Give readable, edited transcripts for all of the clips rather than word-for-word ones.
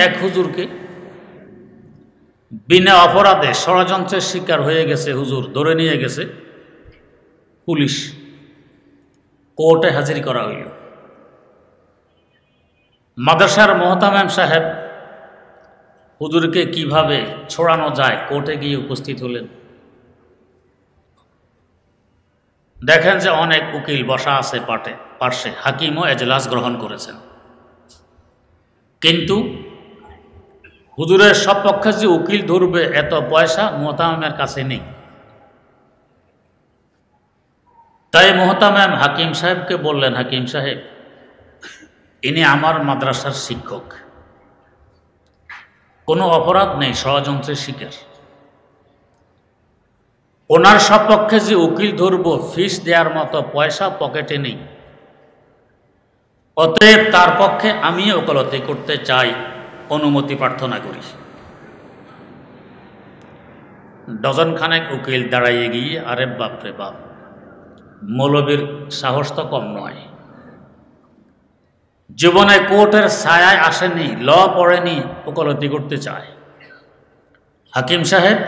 এক হুজুরকে বিনা অপরাধে ষড়যন্ত্রের শিকার হয়ে গেছে, হুজুর ধরে নিয়ে গেছে পুলিশ, কোর্টে হাজির করা হইল। মাদ্রাসার মোহতামেম সাহেব হুজুরকে কিভাবে ছড়ানো যায় কোর্টে গিয়ে উপস্থিত হলেন। দেখেন যে অনেক উকিল বসা আছে পার্শ্বে, হাকিমও এজলাস গ্রহণ করেছেন, কিন্তু হুজুরের সপক্ষে যে উকিল ধরবে এত পয়সা মোহতামেমের কাছে নেই। তাই মোহতামেম হাকিম সাহেবকে বললেন, হাকিম সাহেব, ইনি আমার মাদ্রাসার শিক্ষক, কোনো অপরাধ নেই, ষড়যন্ত্রের শিকার, ওনার সপক্ষে যে উকিল ধরব ফিস দেওয়ার মতো পয়সা পকেটে নেই, অতএব তার পক্ষে আমি ওকালতি করতে চাই, অনুমতি প্রার্থনা করি। ডজন খানেক উকিল দাঁড়াইয়ে গিয়ে, আরে বাপরে বাপ, মৌলবীর সাহস তো কম নয়, জীবনে কোর্টের ছায়ায় আসেনি, ল পড়েনি, ওকালতি করতে চায়। হাকিম সাহেব,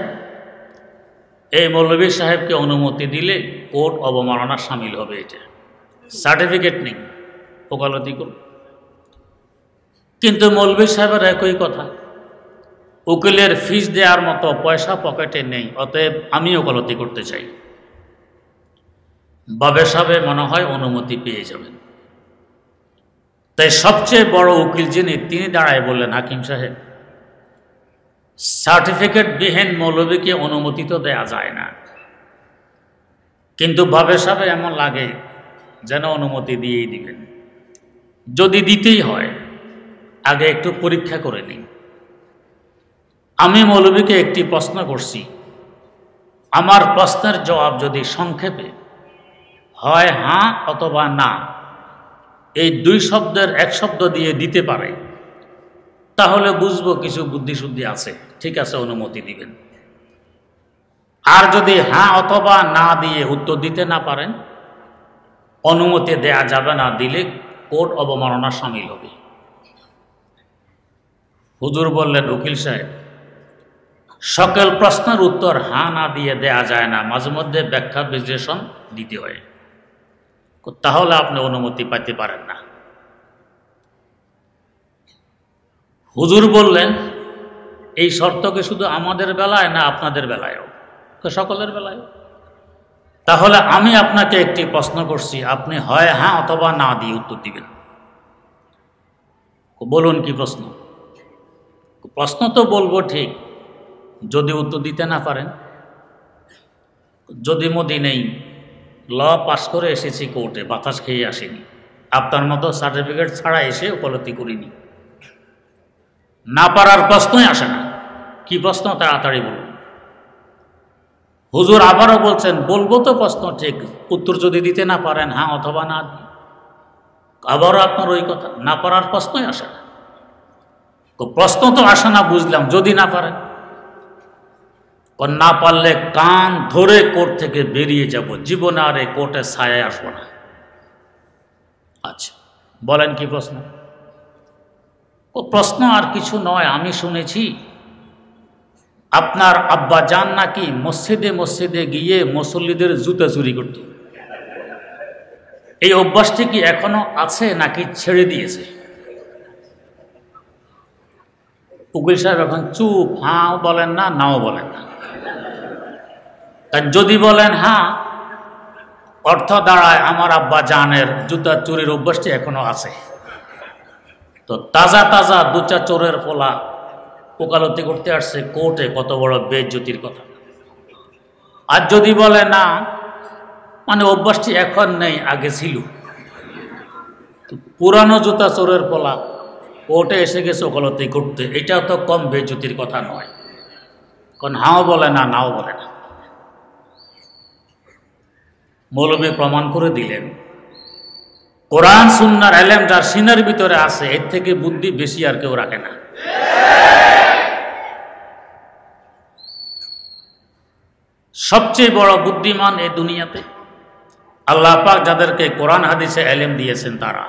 এই মৌলবী সাহেবকে অনুমতি দিলে কোর্ট অবমাননা সামিল হবে, এটা সার্টিফিকেট নেই, ওকালতি করুন। কিন্তু মৌলবী সাহেবের একই কথা, উকিলের ফিস দেওয়ার মতো পয়সা পকেটে নেই, অতএব আমি ওকালতি করতে চাই। বাবে সাহেব মনে হয় অনুমতি পেয়ে যাবেন। তাই সবচেয়ে বড় উকিল যিনি, তিনি দাঁড়ায় বললেন, হাকিম সাহেব, সার্টিফিকেট বিহীন মৌলবীকে অনুমতি তো দেয়া যায় না, কিন্তু বাবে সাহেব এমন লাগে যেন অনুমতি দিয়েই দিবেন। যদি দিতেই হয় আগে একটু পরীক্ষা করে নিন। আমি মৌলবীকে একটি প্রশ্ন করছি, আমার প্রশ্নের জবাব যদি সংক্ষেপে হয় হ্যাঁ অথবা না, এই দুই শব্দের এক শব্দ দিয়ে দিতে পারে, তাহলে বুঝবো কিছু বুদ্ধিশুদ্ধি আছে, ঠিক আছে, অনুমতি দিবেন। আর যদি হ্যাঁ অথবা না দিয়ে উত্তর দিতে না পারেন, অনুমতি দেয়া যাবে না, দিলে কোর্ট অবমাননা সামিল হবে। হুজুর বললেন, উকিল সাহেব, সকল প্রশ্নের উত্তর হ্যাঁ না দিয়ে দেয়া যায় না, মাঝে মধ্যে ব্যাখ্যা বিশ্লেষণ দিতে হয়, তাহলে আপনি অনুমতি পাইতে পারেন না। হুজুর বললেন, এই শর্তকে শুধু আমাদের বেলায় না আপনাদের বেলায়ও? সকলের বেলায়। তাহলে আমি আপনাকে একটি প্রশ্ন করছি, আপনি হয় হ্যাঁ অথবা না দিয়ে উত্তর দিবেন। বলুন কি প্রশ্ন? প্রশ্ন তো বলবো ঠিক, যদি উত্তর দিতে না পারেন, যদি মোদি নেই, ল পাস করে এসেছি কোর্টে, বাতাস খেয়ে আসেনি, আপনার মতো সার্টিফিকেট ছাড়া এসে ওকালতি করিনি, না পারার প্রশ্নই আসে না। কি প্রশ্ন তাড়াতাড়ি বলুন। হুজুর আবারও বলছেন, বলবো তো প্রশ্ন ঠিক, উত্তর যদি দিতে না পারেন হ্যাঁ অথবা না, আবারও আপনার ওই কথা, না পারার প্রশ্নই আসে না। প্রশ্ন তো আসে না বুঝলাম, যদি না পারেন, না পারলে কান ধরে কোর্ট থেকে বেরিয়ে যাব, জীবনে আর এই কোর্টের ছায়ায় আসবো না। আচ্ছা বলেন কি প্রশ্ন? প্রশ্ন আর কিছু নয়, আমি শুনেছি আপনার আব্বা জান নাকি মসজিদে মসজিদে গিয়ে মুসল্লিদের জুতা চুরি করত, এই অভ্যাসটি কি এখনো আছে নাকি ছেড়ে দিয়েছে? উকিল সাহেব এখন চুপ, হাঁও বলেন না, নাও বলেন না। যদি বলেন হ্যাঁ, অর্থ দাঁড়ায় আমার আব্বা জানের জুতা চুরির অভ্যাসটি এখনো আছে। তো তাজা তাজা দুচা চোরের পোলা ওকালতি করতে আসছে কোর্টে, কত বড় বেজ্জতির কথা। আর যদি বলে না, মানে অভ্যাসটি এখন নেই, আগে ছিল, পুরানো জুতা চোরের পোলা কোর্টে এসে গেছে ওকালতি করতে, এটাও তো কম বেজ্জতির কথা নয়। কারণ হাও বলে না, নাও বলে না। মৌলবী প্রমাণ করে দিলেন, কোরআন সুন্নাহর ইলম যার সিনার ভিতরে আছে, এর থেকে বুদ্ধি বেশি আর কেউ রাখে না। সবচেয়ে বড় বুদ্ধিমান এই দুনিয়াতে আল্লাহ পাক যাদেরকে কোরআন হাদিসে ইলম দিয়েছেন, তারা